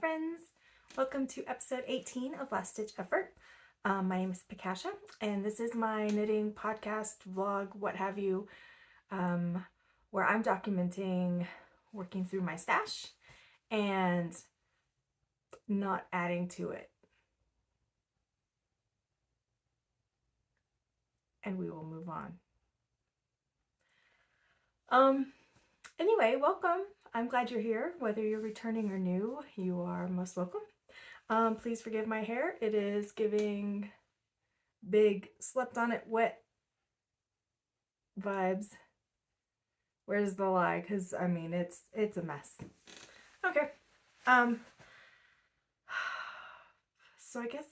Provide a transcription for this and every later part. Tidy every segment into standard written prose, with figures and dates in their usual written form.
friends, welcome to episode 18 of Last Stitch Effort. My name is Pacasha and this is my knitting podcast, vlog, what have you, where I'm documenting working through my stash and not adding to it. And we will move on. Anyway, welcome. I'm glad you're here. Whether you're returning or new, you are most welcome. Please forgive my hair. It is giving big slept on it wet vibes. Where's the lie? Because I mean it's a mess. Okay. So I guess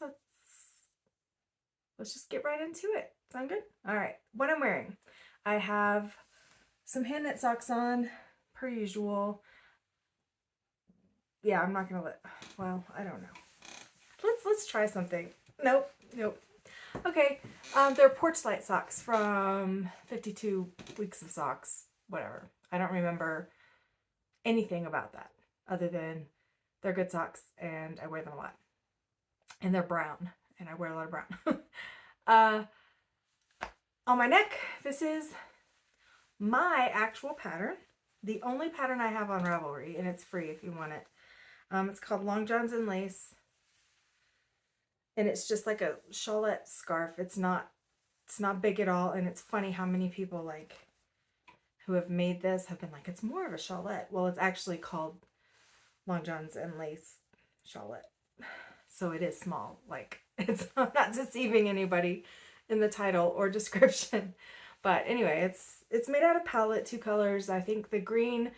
let's just get right into it. Sound good? All right. What I'm wearing. I have some hand knit socks on, per usual. Yeah, I'm not gonna well, I don't know. Let's try something. Nope. Okay, they're Porch Light socks from 52 Weeks of Socks, whatever. I don't remember anything about that other than they're good socks and I wear them a lot. And they're brown and I wear a lot of brown. On my neck, this is my actual pattern. The only pattern I have on Ravelry, and it's free if you want it. It's called Longjohns and Lace. And it's just like a shawlette scarf. It's not big at all. And it's funny how many people like who have made this have been like, it's more of a shawlette. Well, it's actually called Longjohns and Lace Shawlette. So it is small. Like I'm not deceiving anybody in the title or description. But anyway, it's made out of palette, 2 colors. I think the green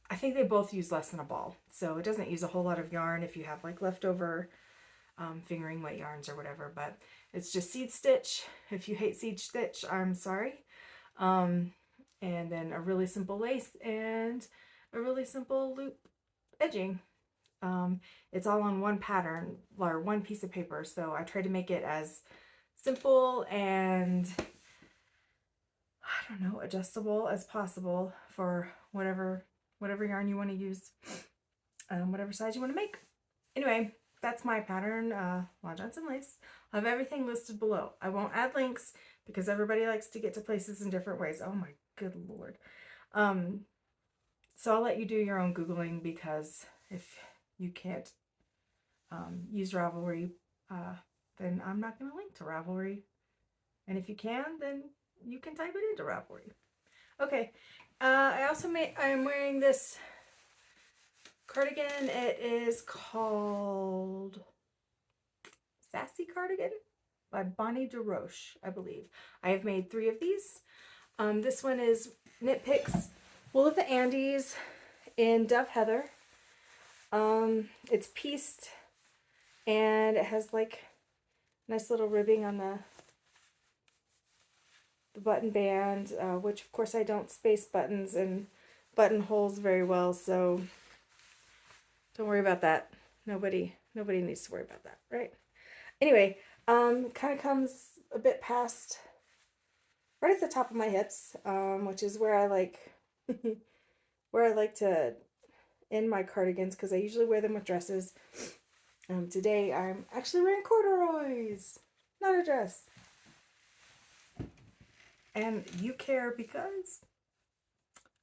I think they both use less than a ball. So it doesn't use a whole lot of yarn if you have like leftover fingering weight yarns or whatever, but it's just seed stitch. If you hate seed stitch, I'm sorry. And then a really simple lace and a really simple loop edging. It's all on one pattern or one piece of paper, so I try to make it as simple and I don't know, adjustable as possible for whatever yarn you want to use, whatever size you want to make. Anyway, that's my pattern, Longjohns and Lace. I'll have everything listed below. I won't add links because everybody likes to get to places in different ways. Oh my good Lord. So I'll let you do your own Googling because if you can't use Ravelry, then I'm not going to link to Ravelry. And if you can, then you can type it into Ravelry. Okay. I'm wearing this cardigan. It is called Sassy Cardigan by Desroches, I believe. I have made 3 of these. This one is Knit Picks Wool of the Andes in Dove Heather. It's pieced and it has like nice little ribbing on the button band, which of course I don't space buttons and buttonholes very well, so don't worry about that. Nobody needs to worry about that, right? Anyway, kind of comes a bit past right at the top of my hips, which is where I like to end my cardigans because I usually wear them with dresses. Today I'm actually wearing corduroys, not a dress. And you care because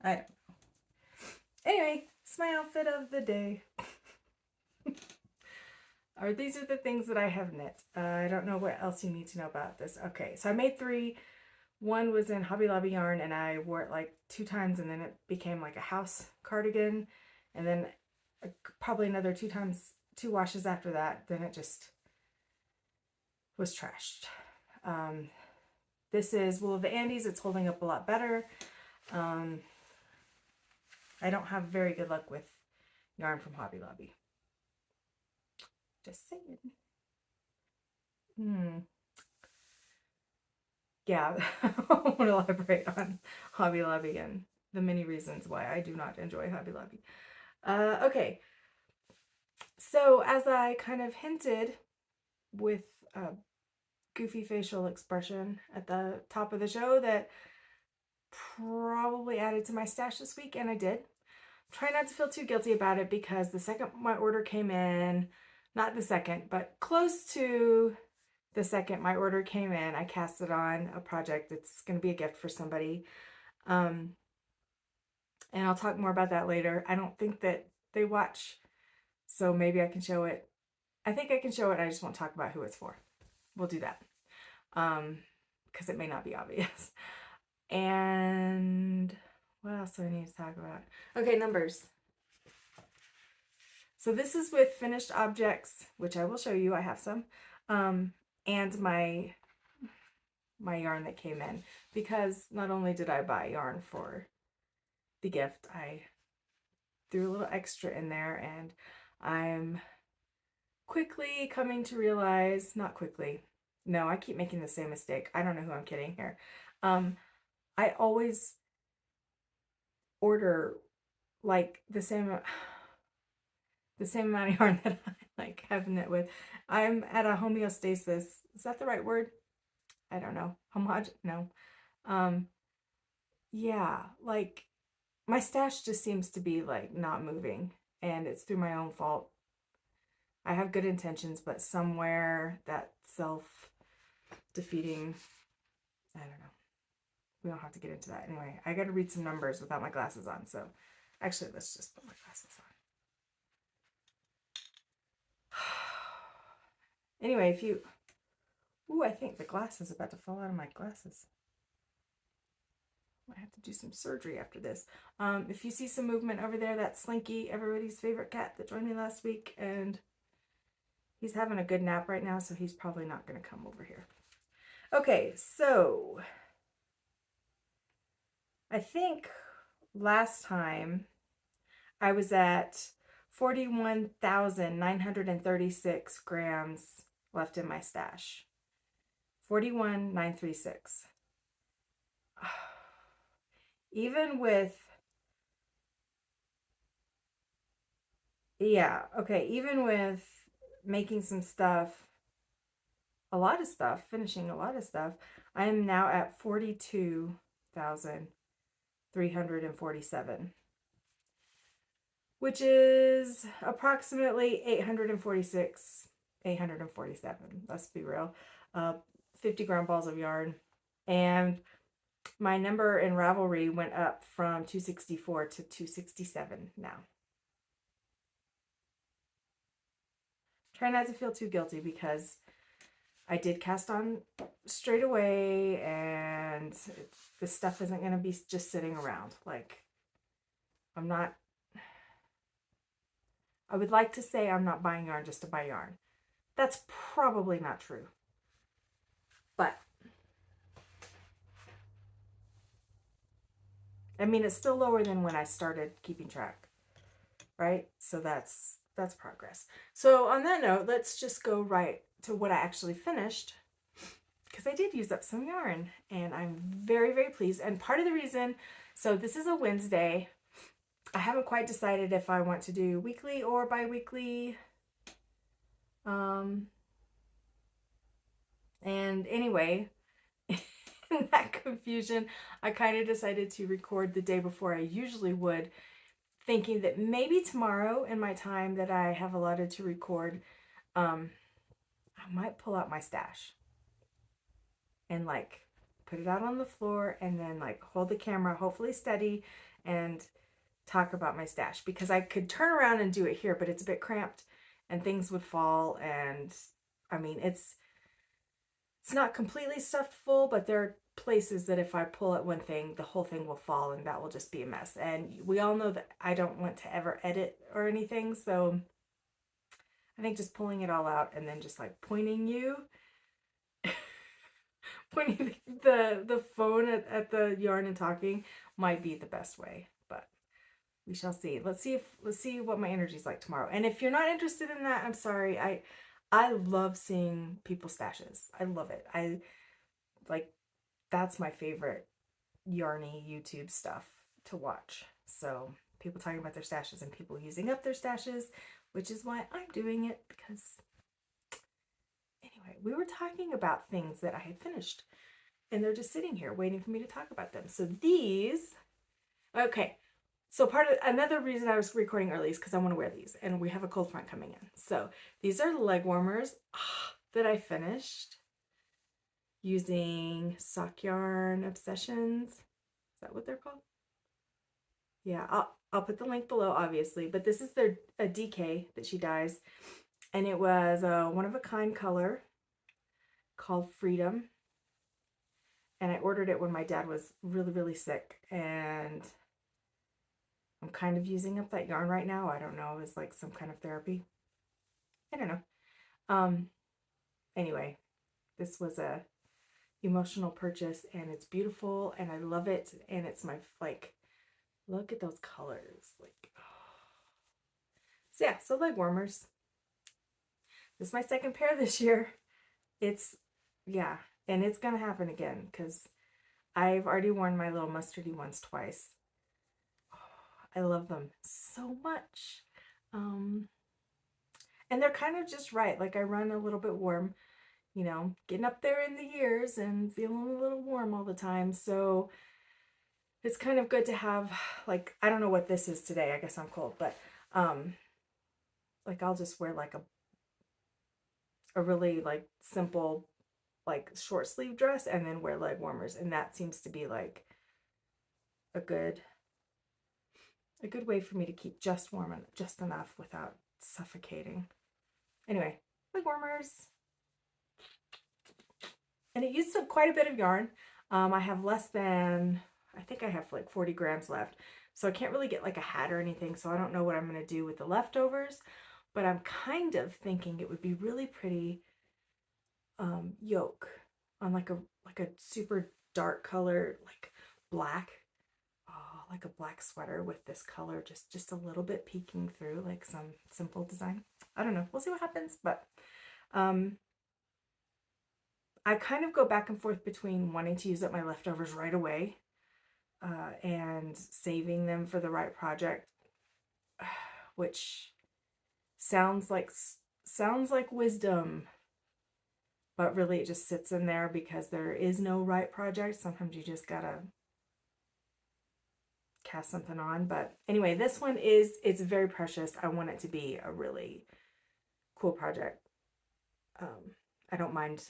I don't know. Anyway, it's my outfit of the day. Or these are the things that I have knit. I don't know what else you need to know about this. Okay, so I made 3. One was in Hobby Lobby yarn and I wore it like 2 times and then it became like a house cardigan. And then probably another 2 washes after that. Then it just was trashed. This is Wool of the Andes. It's holding up a lot better. I don't have very good luck with yarn from Hobby Lobby. Just saying. Yeah, I won't elaborate on Hobby Lobby and the many reasons why I do not enjoy Hobby Lobby. Okay. So as I kind of hinted with goofy facial expression at the top of the show that probably added to my stash this week, and I did. try not to feel too guilty about it because the second my order came in, not the second, but close to the second my order came in, I cast it on a project that's going to be a gift for somebody. And I'll talk more about that later. I don't think that they watch, so maybe I can show it. I think I can show it. I just won't talk about who it's for. We'll do that. Because it may not be obvious. And what else do I need to talk about? Okay, numbers. So this is with finished objects, which I will show you. I have some. And my yarn that came in, because not only did I buy yarn for the gift, I threw a little extra in there, and I'm quickly coming to realize, not quickly, no, I keep making the same mistake. I don't know who I'm kidding here. I always order like the same amount of yarn that I like have knit with. I'm at a homeostasis. Is that the right word? I don't know. No. Yeah, like my stash just seems to be like not moving, and it's through my own fault. I have good intentions, but somewhere that self-defeating, I don't know. We don't have to get into that. Anyway, I got to read some numbers without my glasses on, so actually let's just put my glasses on. Anyway, if you, ooh, I think the glass is about to fall out of my glasses. I have to do some surgery after this. If you see some movement over there, that's Slinky, everybody's favorite cat that joined me last week, and he's having a good nap right now, so he's probably not going to come over here. Okay, so I think last time I was at 41,936 grams left in my stash. 41,936. Even with, yeah, okay, even with making some stuff, a lot of stuff, finishing a lot of stuff, I am now at 42,347, which is approximately 846, 847, let's be real, 50 ground balls of yarn. And my number in Ravelry went up from 264 to 267 now. Try not to feel too guilty because I did cast on straight away, and this stuff isn't going to be just sitting around. Like, I would like to say I'm not buying yarn just to buy yarn. That's probably not true. But I mean, it's still lower than when I started keeping track, right? So that's progress. So on that note, let's just go right to what I actually finished, because I did use up some yarn, and I'm very, very pleased. And part of the reason, so this is a Wednesday. I haven't quite decided if I want to do weekly or bi-weekly. And anyway, in that confusion, I kind of decided to record the day before I usually would, thinking that maybe tomorrow in my time that I have allotted to record, I might pull out my stash and like put it out on the floor, and then like hold the camera hopefully steady and talk about my stash, because I could turn around and do it here, but it's a bit cramped and things would fall. And I mean, it's not completely stuffed full, but there are places that if I pull at one thing, the whole thing will fall, and that will just be a mess. And we all know that I don't want to ever edit or anything, so I think just pulling it all out and then just like pointing the phone at the yarn and talking might be the best way, but we shall see. Let's see what my energy's like tomorrow. And if you're not interested in that, I'm sorry. I love seeing people's stashes. I love it. That's my favorite yarny YouTube stuff to watch. So people talking about their stashes and people using up their stashes, which is why I'm doing it, because anyway, we were talking about things that I had finished, and they're just sitting here waiting for me to talk about them. So these, okay, So another reason I was recording early is because I want to wear these, and we have a cold front coming in. So these are Legwarmers that I finished using Sock Yarn Obsessions. Is that what they're called? Yeah, I'll put the link below, obviously. But this is a DK that she dyes, and it was a one-of-a-kind color called Freedom. And I ordered it when my dad was really, really sick, and I'm kind of using up that yarn right now. I don't know, it's like some kind of therapy. I don't know. Anyway, this was a emotional purchase, and it's beautiful, and I love it, and it's my, like, look at those colors. Like, so yeah, so Legwarmers. This is my second pair this year. It's, yeah, and it's gonna happen again because I've already worn my little mustardy ones twice. I love them so much. And they're kind of just right. Like, I run a little bit warm, you know, getting up there in the years and feeling a little warm all the time. So it's kind of good to have, like, I don't know what this is today. I guess I'm cold, but like, I'll just wear like a really like simple, like, short sleeve dress and then wear Legwarmers. And that seems to be like a good way for me to keep just warm and just enough without suffocating. Anyway, Legwarmers. And it used up quite a bit of yarn. I have less than, I think I have like 40 grams left. So I can't really get like a hat or anything. So I don't know what I'm going to do with the leftovers. But I'm kind of thinking it would be really pretty yoke on like a super dark color, like black. Oh, like a black sweater with this color just a little bit peeking through, like some simple design. I don't know. We'll see what happens. But I kind of go back and forth between wanting to use up my leftovers right away and saving them for the right project, which sounds like wisdom, but really it just sits in there because there is no right project. Sometimes you just gotta cast something on. But anyway, this one it's very precious. I want it to be a really cool project. I don't mind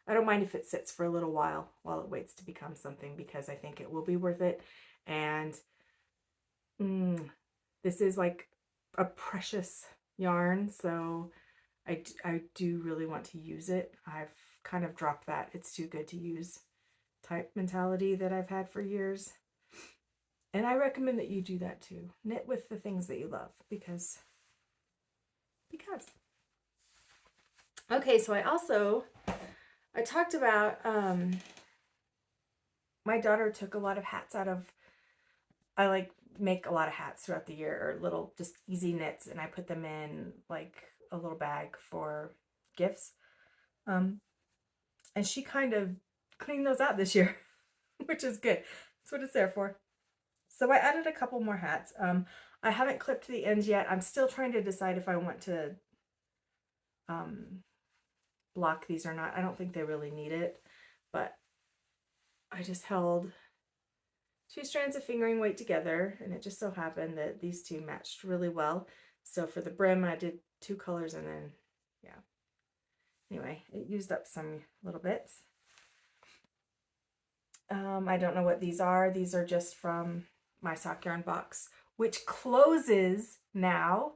if it sits for a little while it waits to become something, because I think it will be worth it. And this is like a precious yarn, so I do really want to use it. I've kind of dropped that it's too good to use type mentality that I've had for years. And I recommend that you do that too. Knit with the things that you love, because. Okay, so I talked about my daughter took a lot of hats out of, I like make a lot of hats throughout the year, or little just easy knits, and I put them in like a little bag for gifts. And she kind of cleaned those out this year, which is good. That's what it's there for. So I added a couple more hats. I haven't clipped the ends yet. I'm still trying to decide if I want to block these or not. I don't think they really need it, but I just held 2 strands of fingering weight together, and it just so happened that these two matched really well. So for the brim, I did 2 colors, and then, yeah. Anyway, it used up some little bits. I don't know what these are. These are just from my sock yarn box, which closes now.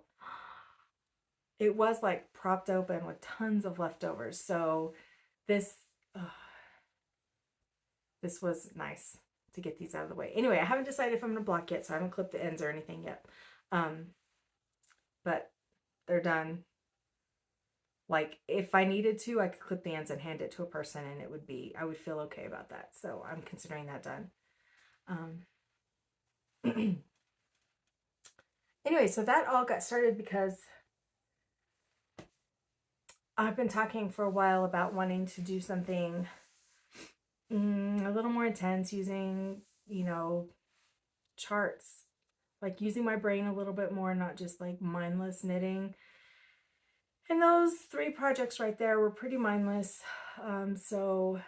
It was like propped open with tons of leftovers. So this was nice to get these out of the way. Anyway, I haven't decided if I'm going to block yet, so I haven't clipped the ends or anything yet. But they're done. Like, if I needed to, I could clip the ends and hand it to a person, and I would feel okay about that. So I'm considering that done. Anyway, so that all got started because I've been talking for a while about wanting to do something a little more intense, using, charts, like using my brain a little bit more, not just like mindless knitting. And those 3 projects right there were pretty mindless. So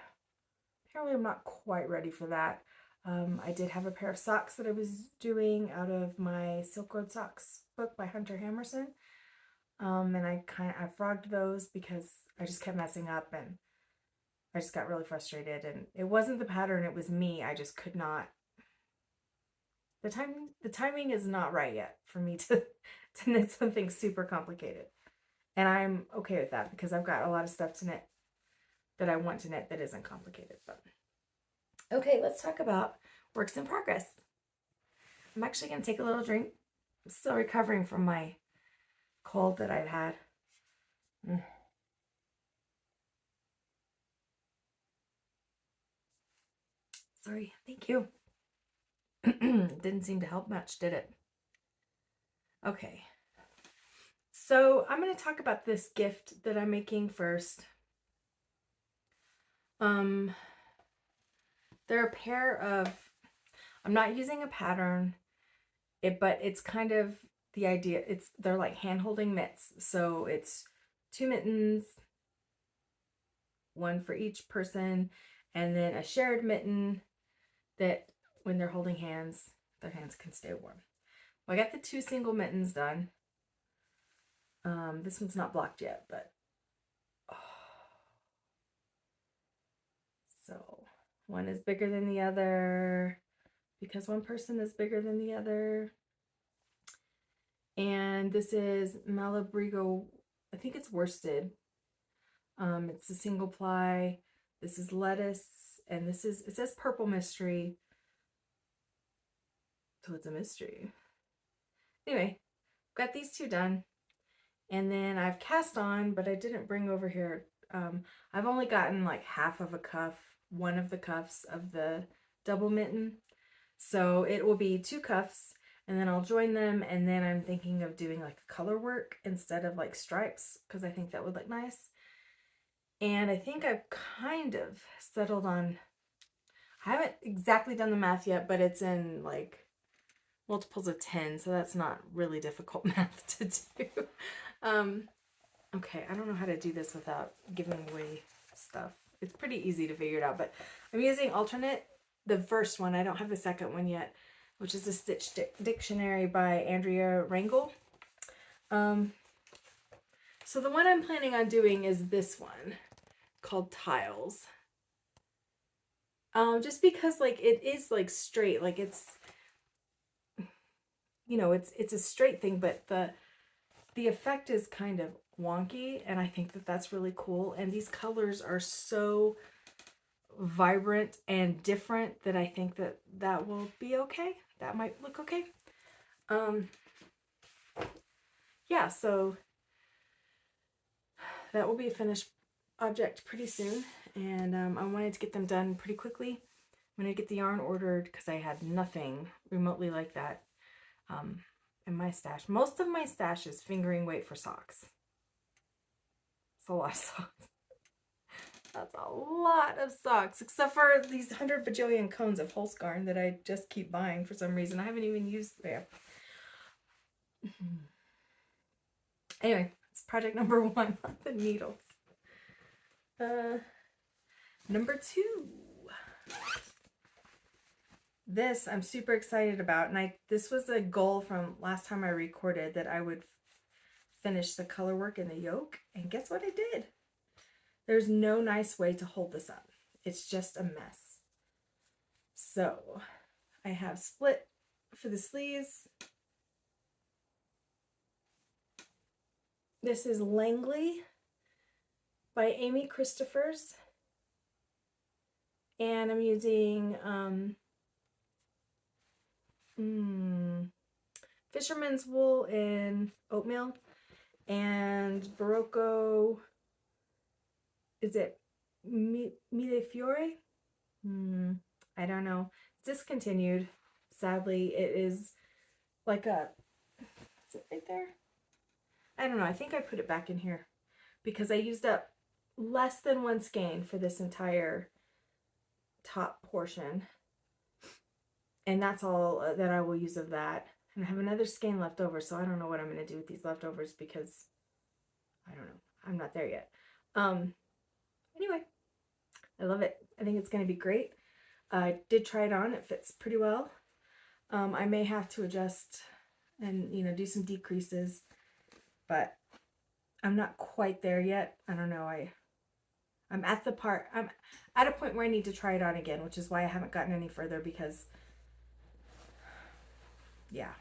apparently I'm not quite ready for that. I did have a pair of socks that I was doing out of my Silk Road Socks book by Hunter Hammersen. And I frogged those because I just kept messing up and I just got really frustrated, and it wasn't the pattern, it was me. I just could not, the timing is not right yet for me to knit something super complicated. And I'm okay with that because I've got a lot of stuff to knit that I want to knit that isn't complicated. But okay, let's talk about works in progress. I'm actually going to take a little drink. I'm still recovering from my cold that I've had. Sorry, thank you. Didn't seem to help much, did it? Okay. So I'm going to talk about this gift that I'm making first. They're a pair of, I'm not using a pattern, but it's kind of the idea, they're like hand-holding mitts. So it's 2 mittens, one for each person, and then a shared mitten that when they're holding hands, their hands can stay warm. Well, I got the 2 single mittens done. This one's not blocked yet, but so one is bigger than the other because one person is bigger than the other. And this is Malabrigo, I think it's worsted. It's a single ply. This is lettuce, and this is, it says purple mystery, so it's a mystery. Anyway, got these 2 done, and then I've cast on, but I didn't bring over here. I've only gotten like half of a cuff, one of the cuffs of the double mitten, so it will be 2 cuffs, and then I'll join them, and then I'm thinking of doing like color work instead of like stripes because I think that would look nice. And I think I've kind of settled on, I haven't exactly done the math yet, but it's in like multiples of 10, so that's not really difficult math to do. Okay, I don't know how to do this without giving away stuff. It's pretty easy to figure it out, but I'm using Alterknit, the first one. I don't have the second one yet, which is a Stitch Dictionary by Andrea Rangel. So the one I'm planning on doing is this one called Tiles. Just because like it is like straight, like it's, you know, it's a straight thing, but the effect is kind of wonky, and I think that that's really cool. And these colors are so vibrant and different that I think that that will be okay. That might look okay. Yeah, so that will be a finished object pretty soon, and I wanted to get them done pretty quickly. I'm going to get the yarn ordered because I had nothing remotely like that in my stash. Most of my stash is fingering weight for socks. It's a lot of socks. That's a lot of socks, except for these 100 bajillion cones of Holzgarn that I just keep buying for some reason. I haven't even used there. Anyway, it's project number 1 on the needles. Number 2. This I'm super excited about, and this was a goal from last time I recorded, that I would finish the color work in the yoke, and guess what I did? There's no nice way to hold this up. It's just a mess. So I have split for the sleeves. This is Langley by Amy Christophers, and I'm using fisherman's wool in oatmeal and Barocco, is it Mille Fiore? I don't know. It's discontinued. Sadly, it is like a, is it right there? I don't know. I think I put it back in here because I used up less than 1 skein for this entire top portion. And that's all that I will use of that. And I have another skein left over, so I don't know what I'm going to do with these leftovers because I don't know. I'm not there yet. Anyway, I love it. I think it's going to be great. I did try it on. It fits pretty well. I may have to adjust and, you know, do some decreases, but I'm not quite there yet. I don't know. I'm at a point where I need to try it on again, which is why I haven't gotten any further, because yeah,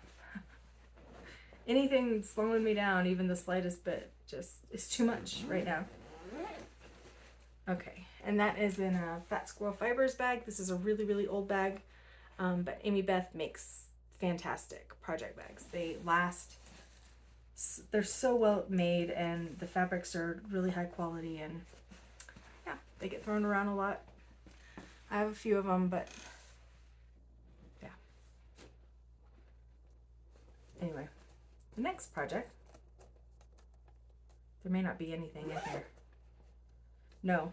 anything slowing me down, even the slightest bit, just is too much right now. Okay, and that is in a Fat Squirrel Fibers bag. This is a really, really old bag, but Amy Beth makes fantastic project bags. They last, they're so well made, and the fabrics are really high quality, and yeah, they get thrown around a lot. I have a few of them, but yeah. Anyway, the next project, there may not be anything in here. No,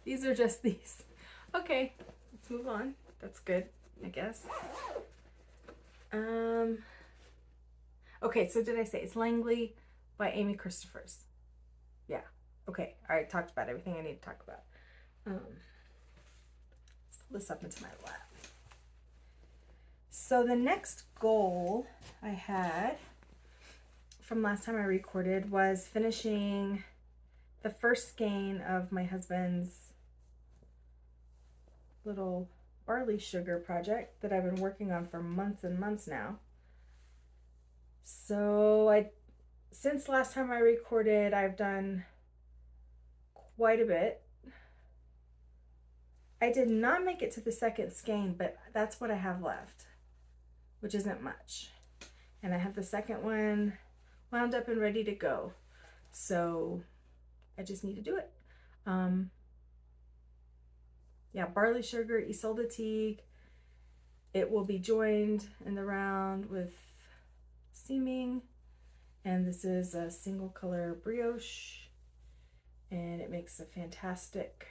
these are just these. Okay, let's move on. That's good, I guess. Okay, so did I say it's Langley by Amy Christophers? Yeah. Okay. All right. Talked about everything I need to talk about. Let's pull this up into my lap. So the next goal I had from last time I recorded was finishing the first skein of my husband's little barley sugar project that I've been working on for months and months now. So since last time I recorded, I've done quite a bit. I did not make it to the second skein, but that's what I have left, which isn't much. And I have the second one wound up and ready to go. So I just need to do it. Yeah, barley sugar, Isolde Teague. It will be joined in the round with seaming. And this is a single color brioche. And it makes a fantastic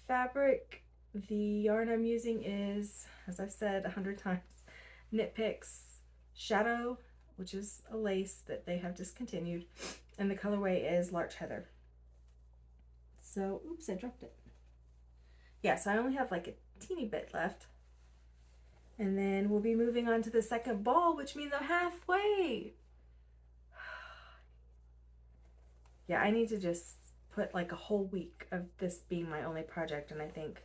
fabric. The yarn I'm using is, as I've said 100 times, Knit Picks Shadow, which is a lace that they have discontinued, and the colorway is Larch Heather. So, oops, I dropped it. Yeah, so I only have like a teeny bit left. And then we'll be moving on to the second ball, which means I'm halfway. Yeah, I need to just put like a whole week of this being my only project, and I think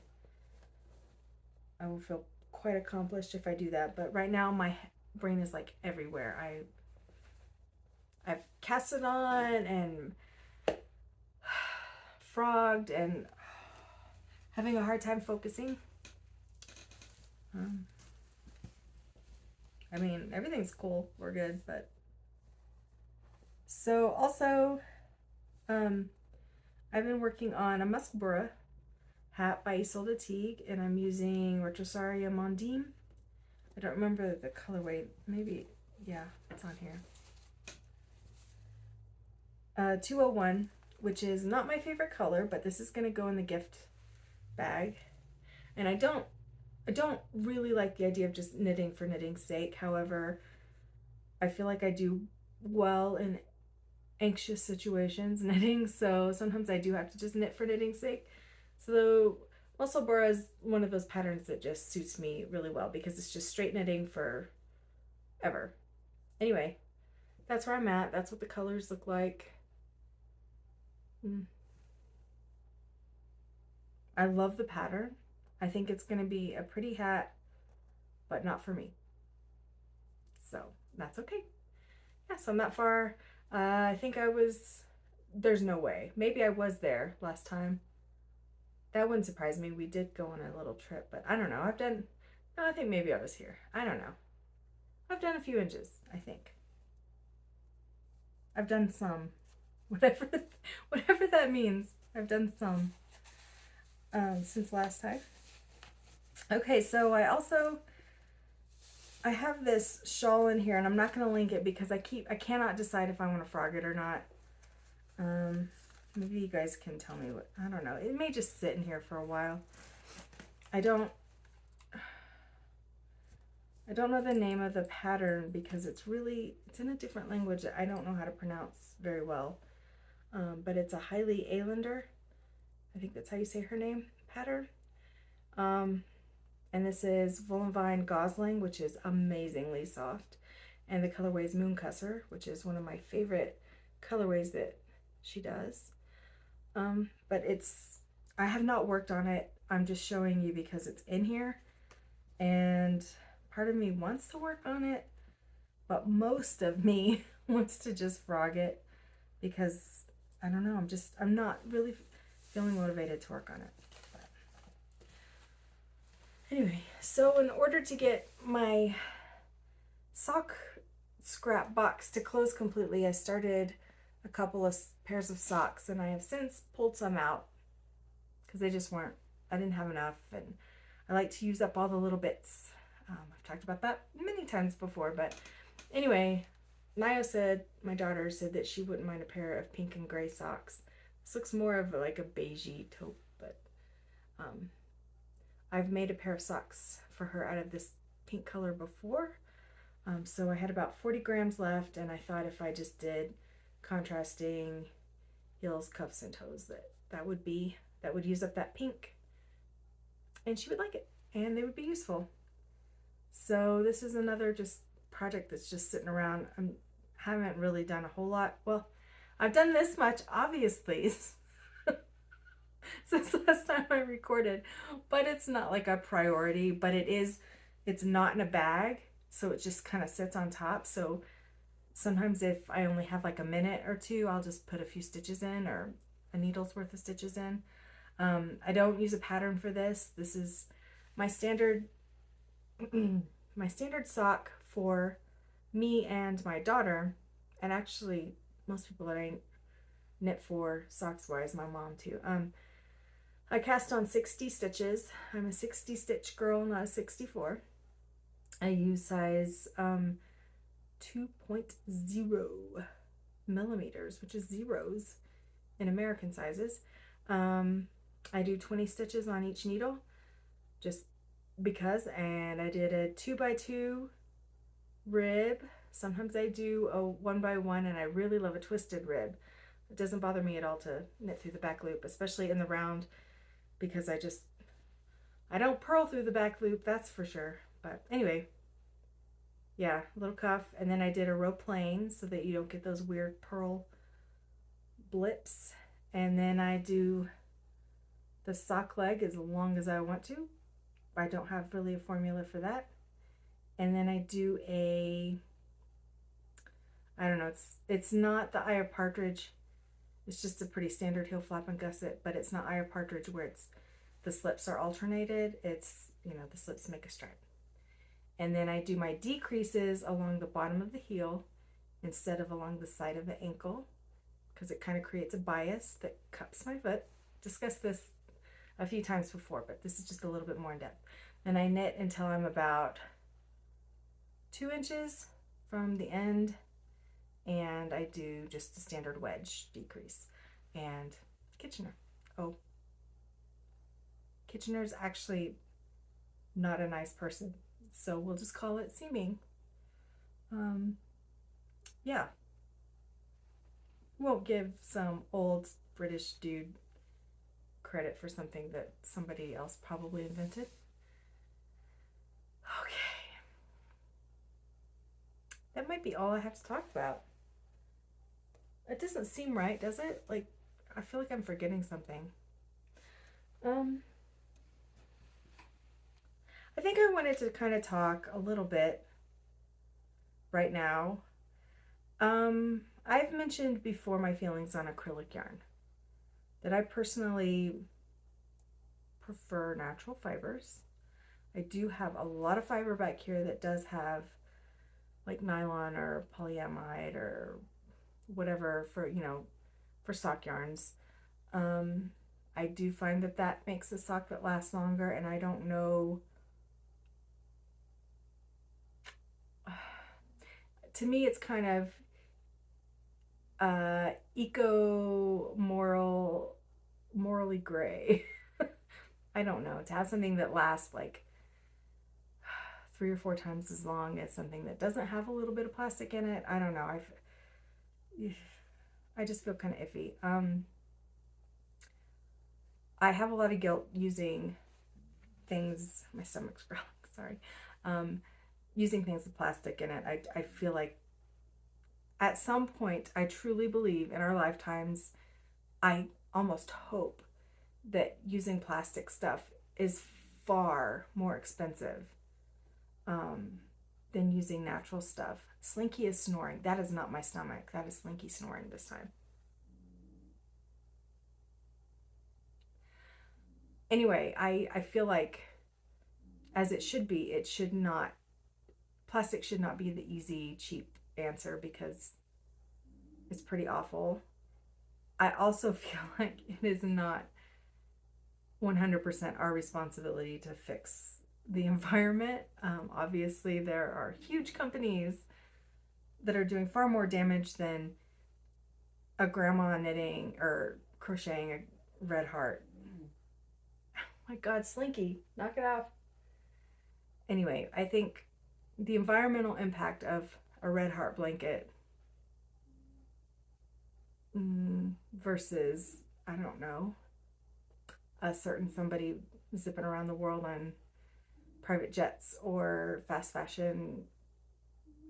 I will feel quite accomplished if I do that. But right now my brain is like everywhere. I've cast it on and frogged and having a hard time focusing. I mean, everything's cool. We're good, but so also I've been working on a Musselburgh hat by Isolde Teague, and I'm using Retrosaria Mondine. I don't remember the colorway. Maybe, yeah, it's on here. 201, which is not my favorite color, but this is going to go in the gift bag. And I don't really like the idea of just knitting for knitting's sake. However, I feel like I do well in anxious situations knitting, so sometimes I do have to just knit for knitting's sake. So Musselburgh is one of those patterns that just suits me really well because it's just straight knitting for ever. Anyway, that's where I'm at. That's what the colors look like. I love the pattern. I think it's going to be a pretty hat, but not for me. So that's okay. Yeah, so I'm that far. I think there's no way. Maybe I was there last time. That wouldn't surprise me. We did go on a little trip, but I don't know. I think maybe I was here. I don't know. I've done a few inches, I think. I've done some. Whatever that means. I've done some since last time. Okay, so I have this shawl in here, and I'm not going to link it because I cannot decide if I want to frog it or not. Maybe you guys can tell me I don't know. It may just sit in here for a while. I don't know the name of the pattern because it's in a different language that I don't know how to pronounce very well. But it's a Hailey Aylander, I think that's how you say her name, pattern. And this is Volumvine Gosling, which is amazingly soft. And the colorway is Mooncusser, which is one of my favorite colorways that she does. But I have not worked on it. I'm just showing you because it's in here. And part of me wants to work on it, but most of me wants to just frog it because I don't know, I'm not really feeling motivated to work on it. But anyway, so in order to get my sock scrap box to close completely, I started a couple of pairs of socks, and I have since pulled some out because they just weren't, I didn't have enough, and I like to use up all the little bits. I've talked about that many times before, but anyway, Nio said, my daughter said that she wouldn't mind a pair of pink and gray socks. This looks more of like a beigey taupe, but I've made a pair of socks for her out of this pink color before. So I had about 40 grams left, and I thought if I just did contrasting heels, cuffs, and toes, that would use up that pink, and she would like it, and they would be useful. So this is another just project that's just sitting around. I haven't really done a whole lot. Well, I've done this much, obviously, since last time I recorded, but it's not like a priority, but it's not in a bag, so it just kind of sits on top. So sometimes if I only have like a minute or two, I'll just put a few stitches in, or a needle's worth of stitches in. I don't use a pattern for this. This is my standard my standard sock for me and my daughter, and actually most people that I knit for socks wise, my mom too. I cast on 60 stitches. I'm a 60 stitch girl, not a 64. I use size 2.0 millimeters, which is zeros in American sizes. I do 20 stitches on each needle just because, and I did a 2x2 rib. Sometimes I do a 1x1, and I really love a twisted rib. It doesn't bother me at all to knit through the back loop, especially in the round, because I don't purl through the back loop, that's for sure. But anyway, yeah, little cuff, and then I did a row plain so that you don't get those weird purl blips. And then I do the sock leg as long as I want to. I don't have really a formula for that. And then I do I don't know, it's not the eye of partridge. It's just a pretty standard heel flap and gusset, but it's not eye of partridge where the slips are alternated. It's, the slips make a stripe. And then I do my decreases along the bottom of the heel instead of along the side of the ankle, because it kind of creates a bias that cups my foot. Discussed this a few times before, but this is just a little bit more in depth. And I knit until I'm about 2 inches from the end, and I do just a standard wedge decrease. And Kitchener. Oh, Kitchener's actually not a nice person, so we'll just call it seaming. Yeah. Won't give some old British dude credit for something that somebody else probably invented. Okay. That might be all I have to talk about. It doesn't seem right, does it? Like, I feel like I'm forgetting something. I think I wanted to kind of talk a little bit right now. I've mentioned before my feelings on acrylic yarn, that I personally prefer natural fibers. I do have a lot of fiber back here that does have like nylon or polyamide or whatever for sock yarns. I do find that makes a sock that lasts longer, and I don't know, to me it's kind of morally gray. I don't know, to have something that lasts like 3 or 4 times as long as something that doesn't have a little bit of plastic in it. I don't know. I just feel kind of iffy. I have a lot of guilt using things, my stomach's growling, sorry, using things with plastic in it. I feel like at some point, I truly believe in our lifetimes, I almost hope that using plastic stuff is far more expensive than using natural stuff. Slinky is snoring. That is not my stomach. That is Slinky snoring this time. Anyway, I feel like, as it should be, plastic should not be the easy, cheap answer, because it's pretty awful. I also feel like it is not 100% our responsibility to fix the environment. Obviously, there are huge companies that are doing far more damage than a grandma knitting or crocheting a red heart. Oh my God, Slinky, knock it off. Anyway, I think the environmental impact of a red heart blanket versus, I don't know, a certain somebody zipping around the world on private jets or fast fashion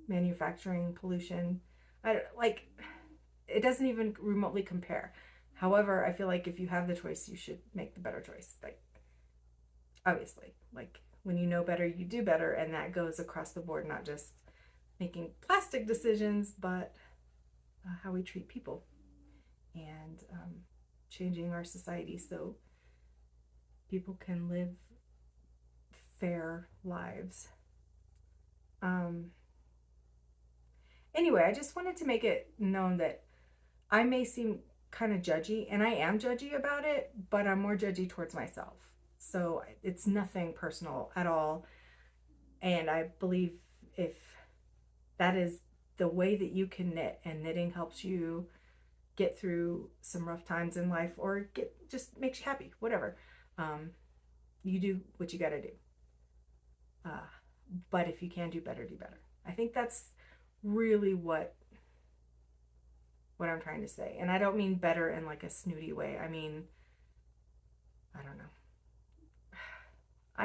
manufacturing pollution. It doesn't even remotely compare. However, I feel like if you have the choice, you should make the better choice. Like, obviously, like, when you know better, you do better, and that goes across the board, not just making plastic decisions, but how we treat people, and changing our society so people can live fair lives. Anyway, I just wanted to make it known that I may seem kind of judgy, and I am judgy about it, but I'm more judgy towards myself. So it's nothing personal at all. And I believe if that is the way that you can knit, and knitting helps you get through some rough times in life, or just makes you happy, whatever, you do what you got to do. But if you can do better, do better. I think that's really what I'm trying to say. And I don't mean better in like a snooty way. I mean, I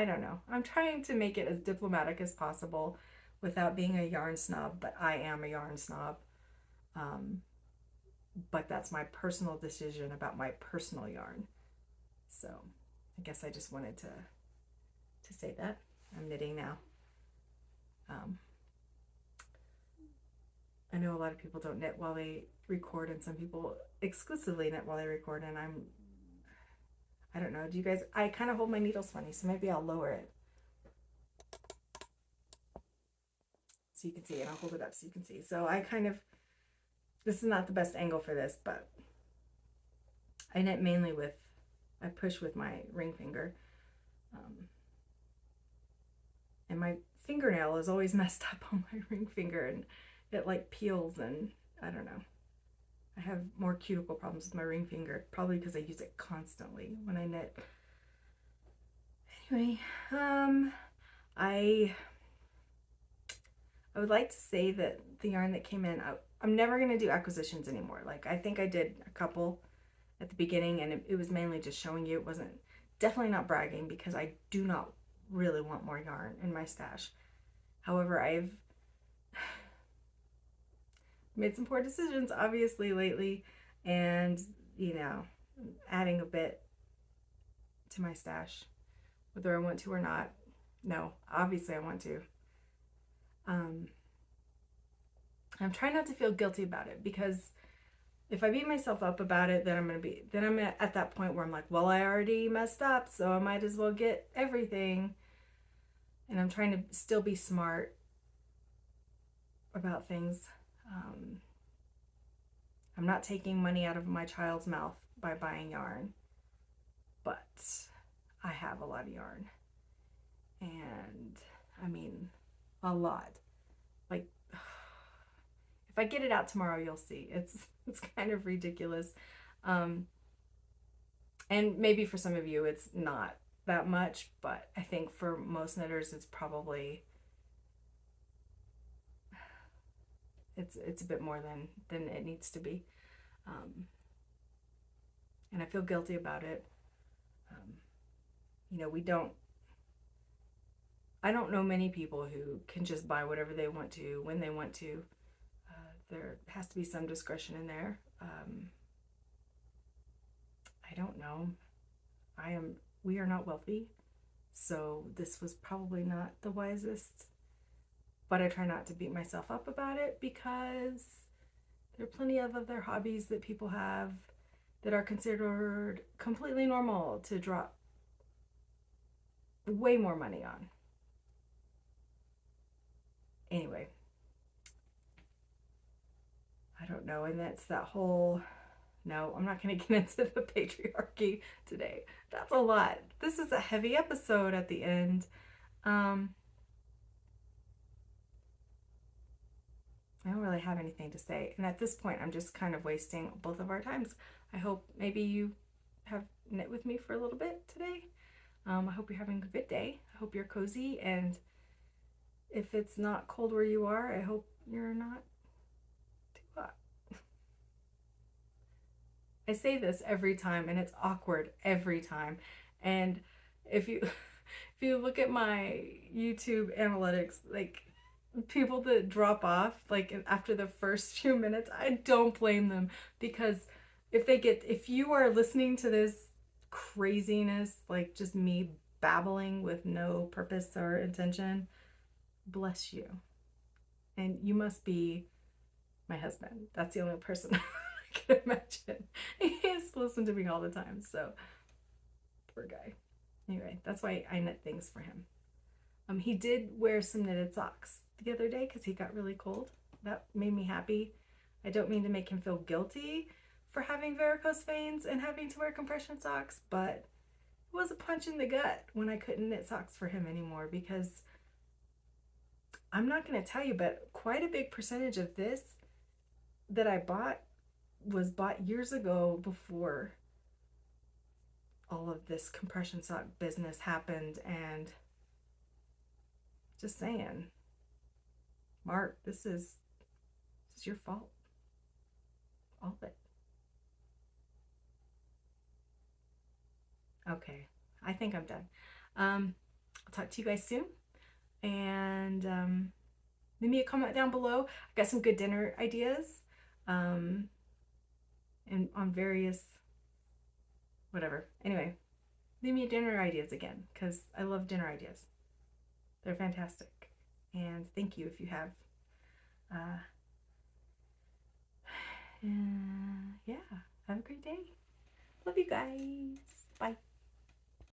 don't know. I'm trying to make it as diplomatic as possible without being a yarn snob, but I am a yarn snob. But that's my personal decision about my personal yarn. So I guess I just wanted to say that. I'm knitting now. I know a lot of people don't knit while they record, and some people exclusively knit while they record, and I don't know. Do you guys, I kind of hold my needles funny, so maybe I'll lower it so you can see, and I'll hold it up so you can see. So this is not the best angle for this, but I knit mainly I push with my ring finger. And my fingernail is always messed up on my ring finger, and it like peels, and I don't know. I have more cuticle problems with my ring finger, probably because I use it constantly when I knit. Anyway, I would like to say that the yarn that came in, I'm never going to do acquisitions anymore. Like, I think I did a couple at the beginning, and it was mainly just showing you. It wasn't, definitely not bragging, because I do not really want more yarn in my stash. However, I've made some poor decisions, obviously, lately, and, adding a bit to my stash, whether I want to or not. No, obviously I want to. I'm trying not to feel guilty about it, because if I beat myself up about it, then I'm at that point where I'm like, well, I already messed up, so I might as well get everything. And I'm trying to still be smart about things. I'm not taking money out of my child's mouth by buying yarn, but I have a lot of yarn. And I mean, a lot. Like, if I get it out tomorrow, you'll see. It's kind of ridiculous. And maybe for some of you, it's not that much, but I think for most knitters, it's probably, it's a bit more than it needs to be. And I feel guilty about it. We don't I don't know many people who can just buy whatever they want to when they want to. There has to be some discretion in there. I don't know. We are not wealthy, so this was probably not the wisest, but I try not to beat myself up about it because there are plenty of other hobbies that people have that are considered completely normal to drop way more money on. Anyway, I don't know, and that's that whole, no, I'm not going to get into the patriarchy today. That's a lot. This is a heavy episode at the end. I don't really have anything to say. And at this point, I'm just kind of wasting both of our times. I hope maybe you have knit with me for a little bit today. I hope you're having a good day. I hope you're cozy. And if it's not cold where you are, I hope you're not too hot. I say this every time and it's awkward every time. And if you if you look at my YouTube analytics, like people that drop off like after the first few minutes, I don't blame them, because if you are listening to this craziness, like just me babbling with no purpose or intention, bless you. And you must be my husband. That's the only person I can imagine. He has to listen to me all the time, so poor guy. Anyway, that's why I knit things for him. He did wear some knitted socks the other day because he got really cold. That made me happy. I don't mean to make him feel guilty for having varicose veins and having to wear compression socks, but it was a punch in the gut when I couldn't knit socks for him anymore, because I'm not going to tell you, but quite a big percentage of this that I bought was bought years ago, before all of this compression sock business happened. And just saying, Mark, this is your fault. All of it. Okay, I think I'm done. I'll talk to you guys soon. And leave me a comment down below. I got some good dinner ideas. And on various whatever. Anyway, leave me dinner ideas again, because I love dinner ideas. They're fantastic. And thank you if you have. Yeah, have a great day. Love you guys. Bye.